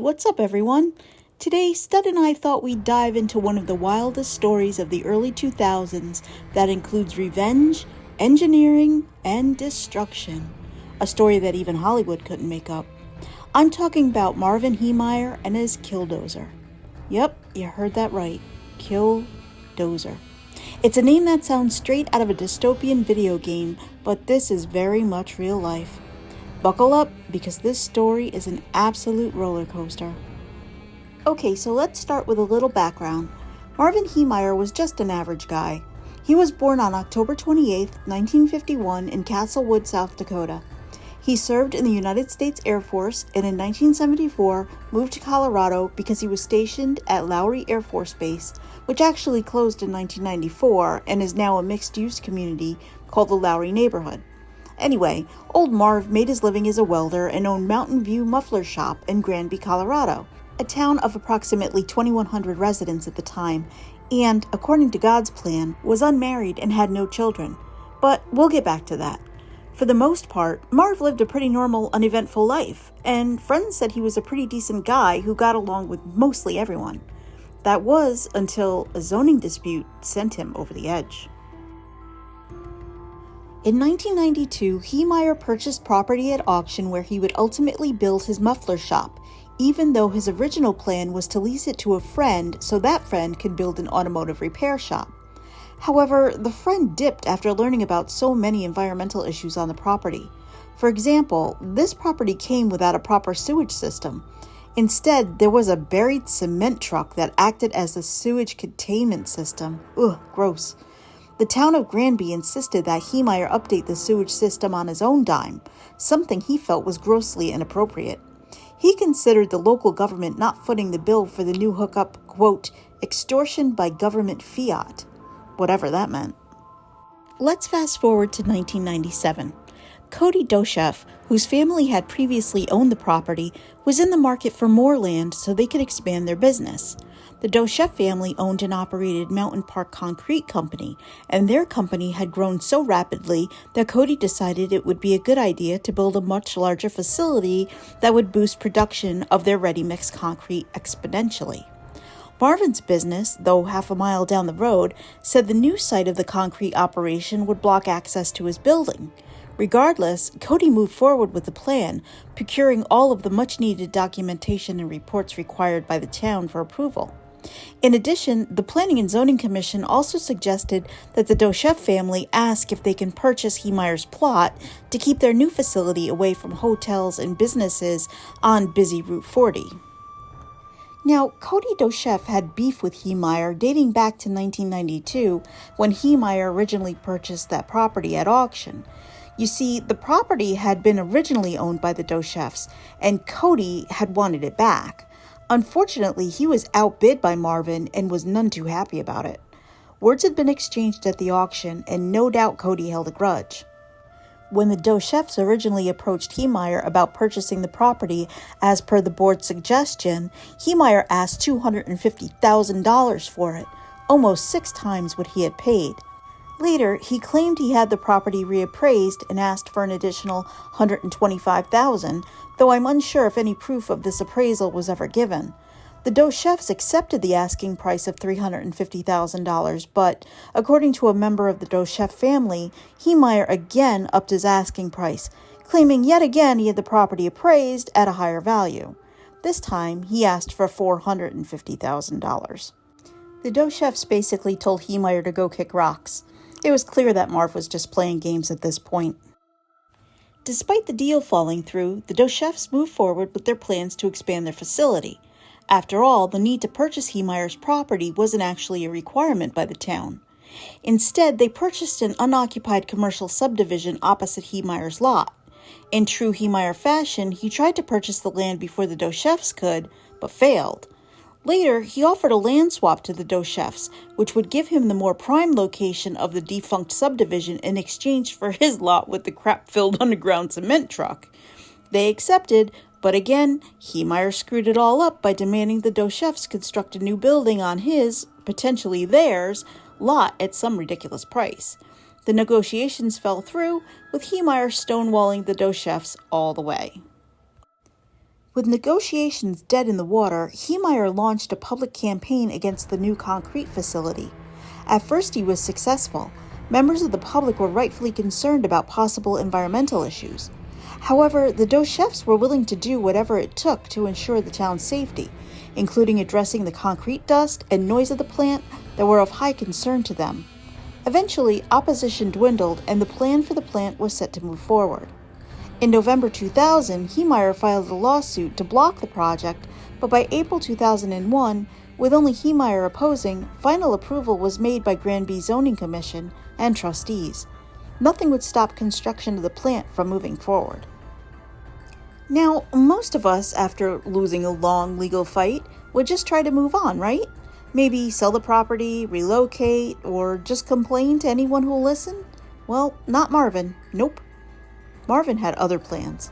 what's up everyone? Today, Stud and I thought we'd dive into one of the wildest stories of the early 2000s that includes revenge, engineering, and destruction. A story that even Hollywood couldn't make up. I'm talking about Marvin Heemeyer and his Killdozer. Yep, you heard that right. Killdozer. It's a name that sounds straight out of a dystopian video game, but this is very much real life. Buckle up, because this story is an absolute roller coaster. Okay, so let's start with a little background. Marvin Heemeyer was just an average guy. He was born on October 28, 1951 in Castlewood, South Dakota. He served in the United States Air Force and in 1974 moved to Colorado because he was stationed at Lowry Air Force Base, which actually closed in 1994 and is now a mixed-use community called the Lowry Neighborhood. Anyway, old Marv made his living as a welder and owned Mountain View Muffler Shop in Granby, Colorado, a town of approximately 2,100 residents at the time, and, according to God's plan, was unmarried and had no children. But we'll get back to that. For the most part, Marv lived a pretty normal, uneventful life, and friends said he was a pretty decent guy who got along with mostly everyone. That was until a zoning dispute sent him over the edge. In 1992, Heemeyer purchased property at auction where he would ultimately build his muffler shop, even though his original plan was to lease it to a friend so that friend could build an automotive repair shop. However, the friend dipped after learning about so many environmental issues on the property. For example, this property came without a proper sewage system. Instead, there was a buried cement truck that acted as the sewage containment system. Ugh, gross. The town of Granby insisted that Heemeyer update the sewage system on his own dime, something he felt was grossly inappropriate. He considered the local government not footing the bill for the new hookup, quote, extortion by government fiat, whatever that meant. Let's fast forward to 1997. Cody Doshef, whose family had previously owned the property, was in the market for more land so they could expand their business. The Doshef family owned and operated Mountain Park Concrete Company, and their company had grown so rapidly that Cody decided it would be a good idea to build a much larger facility that would boost production of their ready-mix concrete exponentially. Marvin's business, though half a mile down the road, said the new site of the concrete operation would block access to his building. Regardless, Cody moved forward with the plan, procuring all of the much-needed documentation and reports required by the town for approval. In addition, the Planning and Zoning Commission also suggested that the Doshef family ask if they can purchase Heemeyer's plot to keep their new facility away from hotels and businesses on busy Route 40. Now, Cody Doshef had beef with Heemeyer dating back to 1992 when Heemeyer originally purchased that property at auction. You see, the property had been originally owned by the Doshefs, and Cody had wanted it back. Unfortunately, he was outbid by Marvin and was none too happy about it. Words had been exchanged at the auction, and no doubt Cody held a grudge. When the Doshefs originally approached Heemeyer about purchasing the property as per the board's suggestion, Heemeyer asked $250,000 for it, almost 6 times what he had paid. Later, he claimed he had the property reappraised and asked for an additional $125,000, though I'm unsure if any proof of this appraisal was ever given. The Doshefs accepted the asking price of $350,000, but according to a member of the Doshef family, Heemeyer again upped his asking price, claiming yet again he had the property appraised at a higher value. This time, he asked for $450,000. The Doshefs basically told Heemeyer to go kick rocks. It was clear that Marv was just playing games at this point. Despite the deal falling through, the Doshefs moved forward with their plans to expand their facility. After all, the need to purchase Heemeyer's property wasn't actually a requirement by the town. Instead, they purchased an unoccupied commercial subdivision opposite Heemeyer's lot. In true Heemeyer fashion, he tried to purchase the land before the Doshefs could, but failed. Later, he offered a land swap to the Doshefs, which would give him the more prime location of the defunct subdivision in exchange for his lot with the crap-filled underground cement truck. They accepted, but again, Heemeyer screwed it all up by demanding the Doshefs construct a new building on his, potentially theirs, lot at some ridiculous price. The negotiations fell through, with Heemeyer stonewalling the Doshefs all the way. With negotiations dead in the water, Heemeyer launched a public campaign against the new concrete facility. At first he was successful. Members of the public were rightfully concerned about possible environmental issues. However, the Dochefs were willing to do whatever it took to ensure the town's safety, including addressing the concrete dust and noise of the plant that were of high concern to them. Eventually, opposition dwindled and the plan for the plant was set to move forward. In November 2000, Heemeyer filed a lawsuit to block the project, but by April 2001, with only Heemeyer opposing, final approval was made by Granby Zoning Commission and trustees. Nothing would stop construction of the plant from moving forward. Now, most of us, after losing a long legal fight, would just try to move on, right? Maybe sell the property, relocate, or just complain to anyone who'll listen? Well, not Marvin. Nope. Marvin had other plans.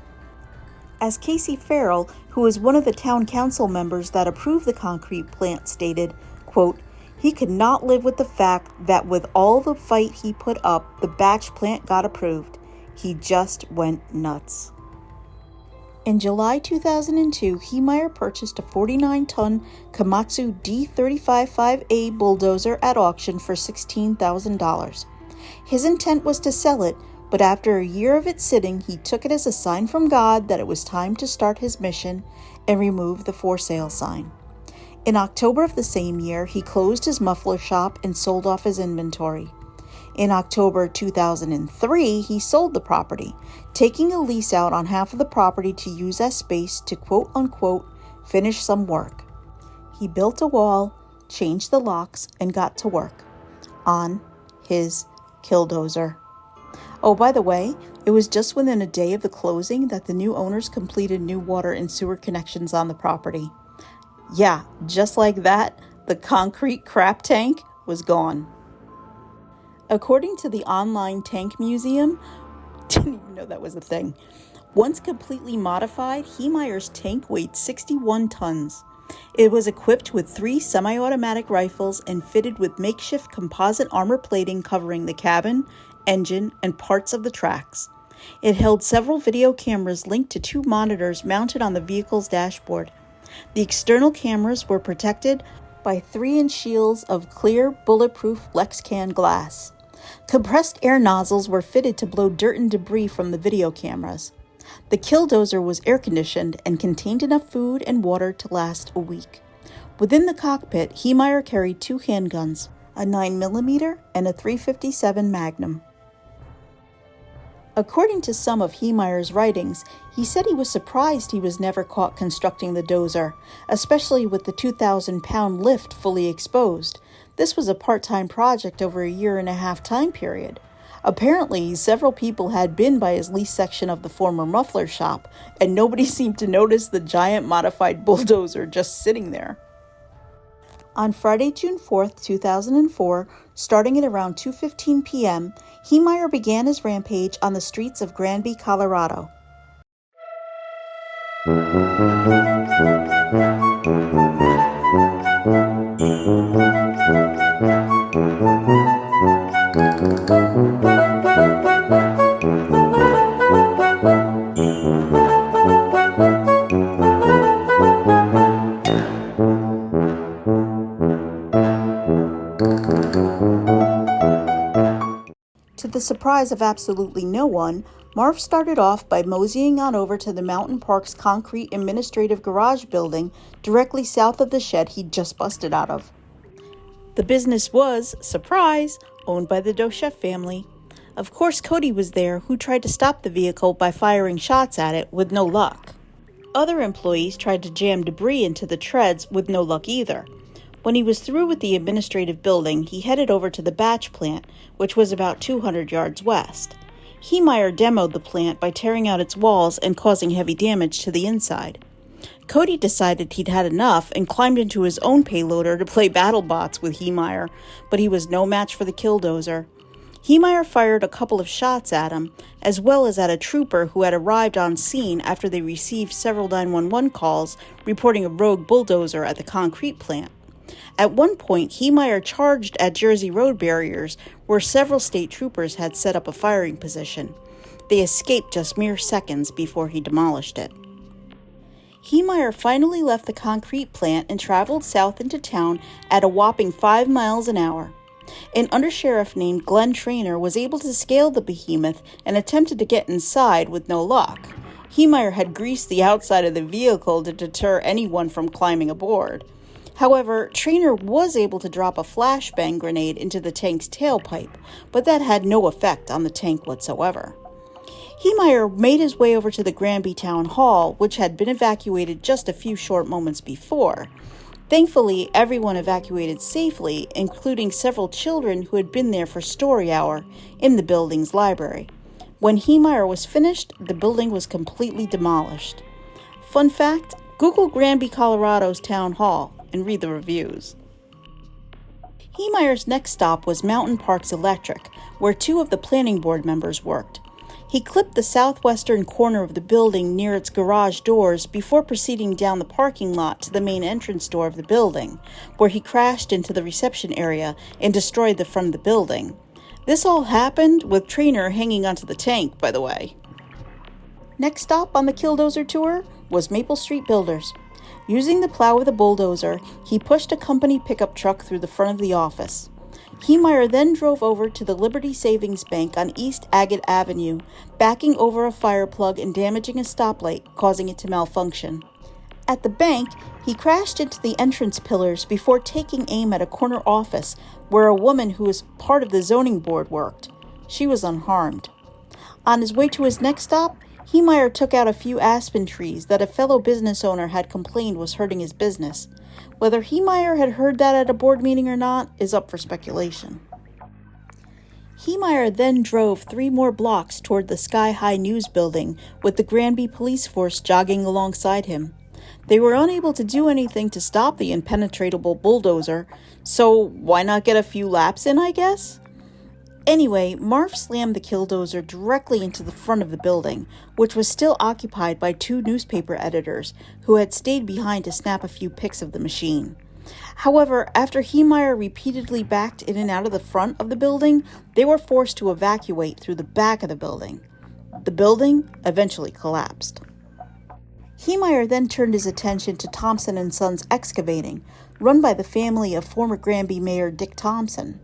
As Casey Farrell, who was one of the town council members that approved the concrete plant, stated, quote, he could not live with the fact that with all the fight he put up, the batch plant got approved. He just went nuts. In July 2002, Heemeyer purchased a 49-ton Komatsu D355A bulldozer at auction for $16,000. His intent was to sell it, but after a year of it sitting, he took it as a sign from God that it was time to start his mission and remove the for sale sign. In October of the same year, he closed his muffler shop and sold off his inventory. In October 2003, he sold the property, taking a lease out on half of the property to use as space to quote-unquote finish some work. He built a wall, changed the locks, and got to work on his Killdozer. Oh, by the way, it was just within a day of the closing that the new owners completed new water and sewer connections on the property. Yeah, just like that, the concrete crap tank was gone. According to the online tank museum, didn't even know that was a thing. Once completely modified, Heemeyer's tank weighed 61 tons. It was equipped with 3 semi-automatic rifles and fitted with makeshift composite armor plating covering the cabin, engine, and parts of the tracks. It held several video cameras linked to 2 monitors mounted on the vehicle's dashboard. The external cameras were protected by 3-inch shields of clear, bulletproof Lexcan glass. Compressed air nozzles were fitted to blow dirt and debris from the video cameras. The Killdozer was air-conditioned and contained enough food and water to last a week. Within the cockpit, Heemeyer carried 2 handguns, a 9mm and a .357 Magnum. According to some of Heemeyer's writings, he said he was surprised he was never caught constructing the dozer, especially with the 2,000-pound lift fully exposed. This was a part-time project over a 1.5-year time period. Apparently, several people had been by his lease section of the former muffler shop, and nobody seemed to notice the giant modified bulldozer just sitting there. On Friday, June 4, 2004, starting at around 2:15 p.m., Heemeyer began his rampage on the streets of Granby, Colorado. To the surprise of absolutely no one, Marv started off by moseying on over to the Mountain Park's concrete administrative garage building directly south of the shed he'd just busted out of. The business was, surprise, owned by the Dochef family. Of course, Cody was there, who tried to stop the vehicle by firing shots at it with no luck. Other employees tried to jam debris into the treads with no luck either. When he was through with the administrative building, he headed over to the batch plant, which was about 200 yards west. Heemeyer demoed the plant by tearing out its walls and causing heavy damage to the inside. Cody decided he'd had enough and climbed into his own payloader to play BattleBots with Heemeyer, but he was no match for the Killdozer. Heemeyer fired a couple of shots at him, as well as at a trooper who had arrived on scene after they received several 911 calls reporting a rogue bulldozer at the concrete plant. At one point, Heemeyer charged at Jersey Road barriers where several state troopers had set up a firing position. They escaped just mere seconds before he demolished it. Heemeyer finally left the concrete plant and traveled south into town at a whopping 5 miles an hour. An undersheriff named Glenn Traynor was able to scale the behemoth and attempted to get inside with no luck. Heemeyer had greased the outside of the vehicle to deter anyone from climbing aboard. However, Traynor was able to drop a flashbang grenade into the tank's tailpipe, but that had no effect on the tank whatsoever. Heemeyer made his way over to the Granby Town Hall, which had been evacuated just a few short moments before. Thankfully, everyone evacuated safely, including several children who had been there for story hour in the building's library. When Heemeyer was finished, the building was completely demolished. Fun fact, Google Granby, Colorado's Town Hall and read the reviews. Heemeyer's next stop was Mountain Parks Electric, where 2 of the planning board members worked. He clipped the southwestern corner of the building near its garage doors before proceeding down the parking lot to the main entrance door of the building, where he crashed into the reception area and destroyed the front of the building. This all happened with Traynor hanging onto the tank, by the way. Next stop on the Killdozer tour was Maple Street Builders. Using the plow with a bulldozer, he pushed a company pickup truck through the front of the office. Heemeyer then drove over to the Liberty Savings Bank on East Agate Avenue, backing over a fire plug and damaging a stoplight, causing it to malfunction. At the bank, he crashed into the entrance pillars before taking aim at a corner office where a woman who was part of the zoning board worked. She was unharmed. On his way to his next stop, Heemeyer took out a few aspen trees that a fellow business owner had complained was hurting his business. Whether Heemeyer had heard that at a board meeting or not is up for speculation. Heemeyer then drove 3 more blocks toward the Sky High News building with the Granby police force jogging alongside him. They were unable to do anything to stop the impenetrable bulldozer, so why not get a few laps in, I guess? Anyway, Marv slammed the Killdozer directly into the front of the building, which was still occupied by 2 newspaper editors who had stayed behind to snap a few pics of the machine. However, after Heemeyer repeatedly backed in and out of the front of the building, they were forced to evacuate through the back of the building. The building eventually collapsed. Heemeyer then turned his attention to Thompson & Sons Excavating, run by the family of former Granby Mayor Dick Thompson.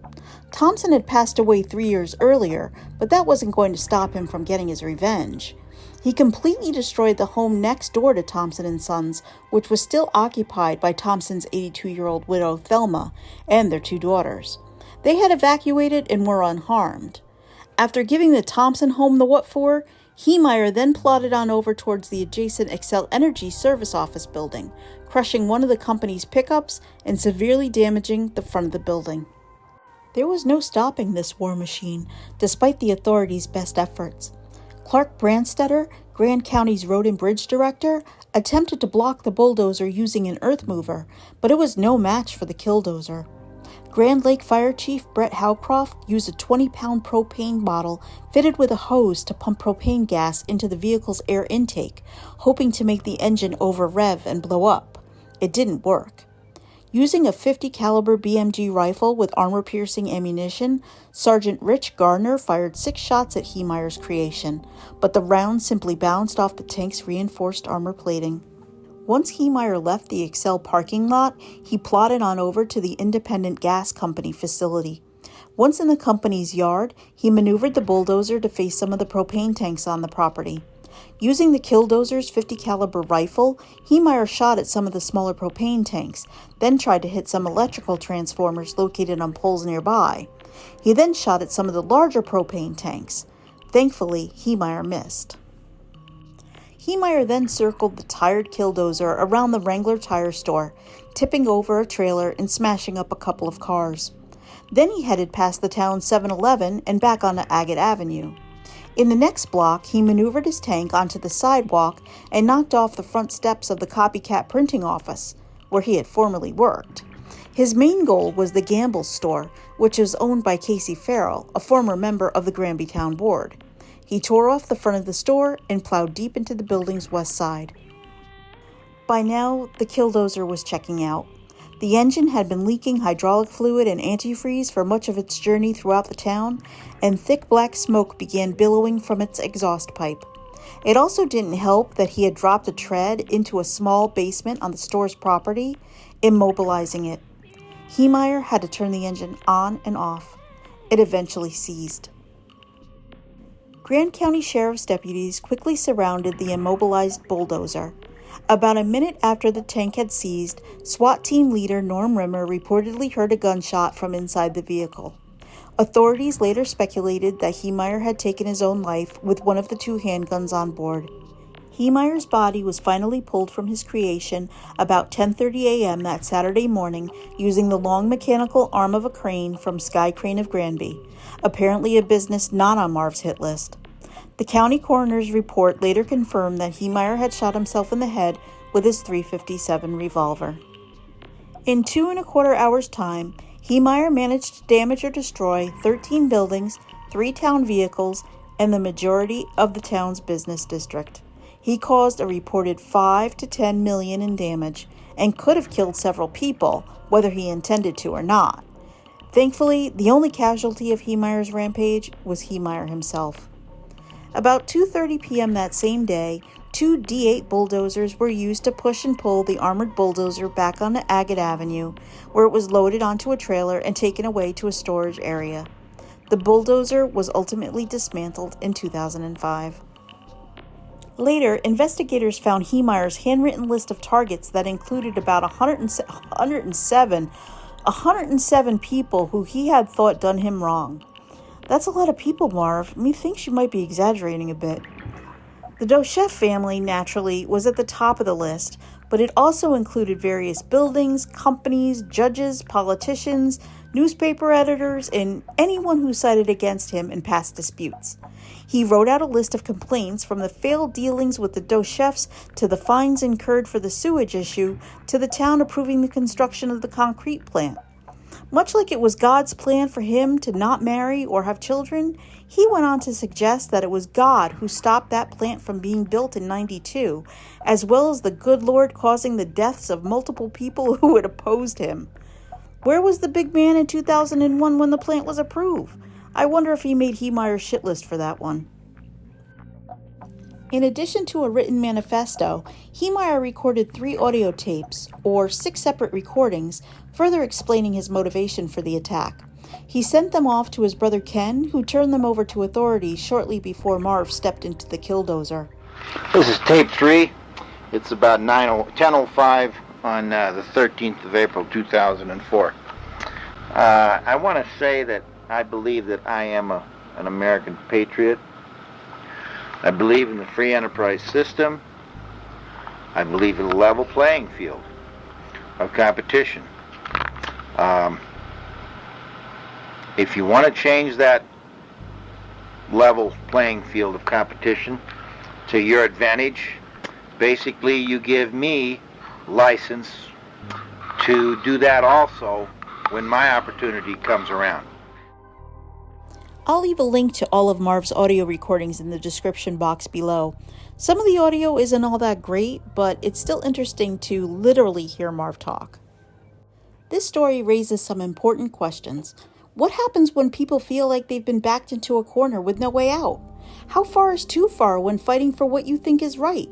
Thompson had passed away 3 years earlier, but that wasn't going to stop him from getting his revenge. He completely destroyed the home next door to Thompson & Sons, which was still occupied by Thompson's 82-year-old widow Thelma and their 2 daughters. They had evacuated and were unharmed. After giving the Thompson home the what for, Heemeyer then plodded on over towards the adjacent Xcel Energy service office building, crushing one of the company's pickups and severely damaging the front of the building. There was no stopping this war machine, despite the authorities' best efforts. Clark Brandstetter, Grand County's Road and Bridge Director, attempted to block the bulldozer using an earth mover, but it was no match for the Killdozer. Grand Lake Fire Chief Brett Howcroft used a 20-pound propane bottle fitted with a hose to pump propane gas into the vehicle's air intake, hoping to make the engine over-rev and blow up. It didn't work. Using a .50 caliber BMG rifle with armor-piercing ammunition, Sergeant Rich Gardner fired 6 shots at Heemeyer's creation, but the rounds simply bounced off the tank's reinforced armor plating. Once Heemeyer left the Xcel parking lot, he plodded on over to the Independent Gas Company facility. Once in the company's yard, he maneuvered the bulldozer to face some of the propane tanks on the property. Using the Killdozer's .50 caliber rifle, Heemeyer shot at some of the smaller propane tanks, then tried to hit some electrical transformers located on poles nearby. He then shot at some of the larger propane tanks. Thankfully, Heemeyer missed. Heemeyer then circled the tired Killdozer around the Wrangler tire store, tipping over a trailer and smashing up a couple of cars. Then he headed past the town's 7-Eleven and back onto Agate Avenue. In the next block, he maneuvered his tank onto the sidewalk and knocked off the front steps of the copycat printing office, where he had formerly worked. His main goal was the Gamble's store, which was owned by Casey Farrell, a former member of the Granby Town Board. He tore off the front of the store and plowed deep into the building's west side. By now, the Killdozer was checking out. The engine had been leaking hydraulic fluid and antifreeze for much of its journey throughout the town, and thick black smoke began billowing from its exhaust pipe. It also didn't help that he had dropped a tread into a small basement on the store's property, immobilizing it. Heemeyer had to turn the engine on and off. It eventually seized. Grand County Sheriff's deputies quickly surrounded the immobilized Bulldozer. About a minute after the tank had seized, SWAT team leader Norm Rimmer reportedly heard a gunshot from inside the vehicle. Authorities later speculated that Heemeyer had taken his own life with one of the 2 handguns on board. Heemeyer's body was finally pulled from his creation about 10:30 a.m. that Saturday morning using the long mechanical arm of a crane from Sky Crane of Granby, apparently a business not on Marv's hit list. The county coroner's report later confirmed that Heemeyer had shot himself in the head with his .357 revolver. In 2.25 hours' time, Heemeyer managed to damage or destroy 13 buildings, 3 town vehicles, and the majority of the town's business district. He caused a reported $5 to $10 million in damage and could have killed several people, whether he intended to or not. Thankfully, the only casualty of Heemeyer's rampage was Heemeyer himself. About 2:30 p.m. that same day, 2 D8 bulldozers were used to push and pull the armored bulldozer back onto Agate Avenue, where it was loaded onto a trailer and taken away to a storage area. The bulldozer was ultimately dismantled in 2005. Later, investigators found Heemeyer's handwritten list of targets that included about 107 people who he had thought done him wrong. That's a lot of people, Marv. Methinks you might be exaggerating a bit. The Dochef family, naturally, was at the top of the list, but it also included various buildings, companies, judges, politicians, newspaper editors, and anyone who sided against him in past disputes. He wrote out a list of complaints from the failed dealings with the Dochefs to the fines incurred for the sewage issue to the town approving the construction of the concrete plant. Much like it was God's plan for him to not marry or have children, he went on to suggest that it was God who stopped that plant from being built in '92, as well as the good Lord causing the deaths of multiple people who had opposed him. Where was the big man in 2001 when the plant was approved? I wonder if he made Heemeyer's shit list for that one. In addition to a written manifesto, Heemeyer recorded 3 audio tapes, or 6 separate recordings, further explaining his motivation for the attack. He sent them off to his brother Ken, who turned them over to authorities shortly before Marv stepped into the Killdozer. This is tape 3. It's about 10:05 on the 13th of April, 2004. I want to say that I believe that I am an American patriot. I believe in the free enterprise system. I believe in a level playing field of competition. If you want to change that level playing field of competition to your advantage, basically you give me license to do that also when my opportunity comes around. I'll leave a link to all of Marv's audio recordings in the description box below. Some of the audio isn't all that great, but it's still interesting to literally hear Marv talk. This story raises some important questions. What happens when people feel like they've been backed into a corner with no way out? How far is too far when fighting for what you think is right?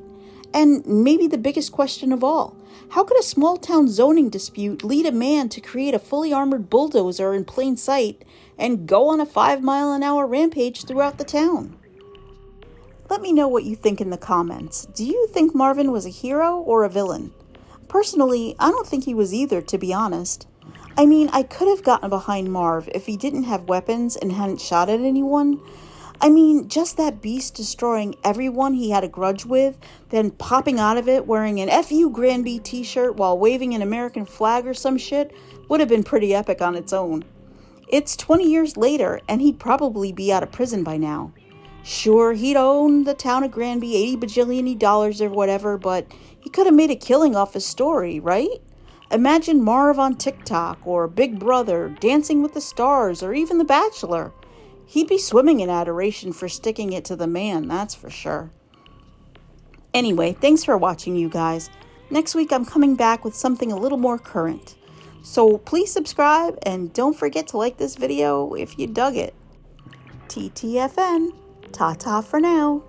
And maybe the biggest question of all, how could a small town zoning dispute lead a man to create a fully armored bulldozer in plain sight and go on a 5-mile-an-hour rampage throughout the town? Let me know what you think in the comments. Do you think Marvin was a hero or a villain? Personally, I don't think he was either, to be honest. I mean, I could have gotten behind Marv if he didn't have weapons and hadn't shot at anyone. I mean, just that beast destroying everyone he had a grudge with, then popping out of it wearing an F you Granby t-shirt while waving an American flag or some shit would have been pretty epic on its own. It's 20 years later, and he'd probably be out of prison by now. Sure, he'd owned the town of Granby $80 bajillion or whatever, but he could have made a killing off his story, right? Imagine Marv on TikTok, or Big Brother, Dancing with the Stars, or even The Bachelor. He'd be swimming in adoration for sticking it to the man, that's for sure. Anyway, thanks for watching, you guys. Next week I'm coming back with something a little more current. So please subscribe, and don't forget to like this video if you dug it. TTFN. Ta-ta for now.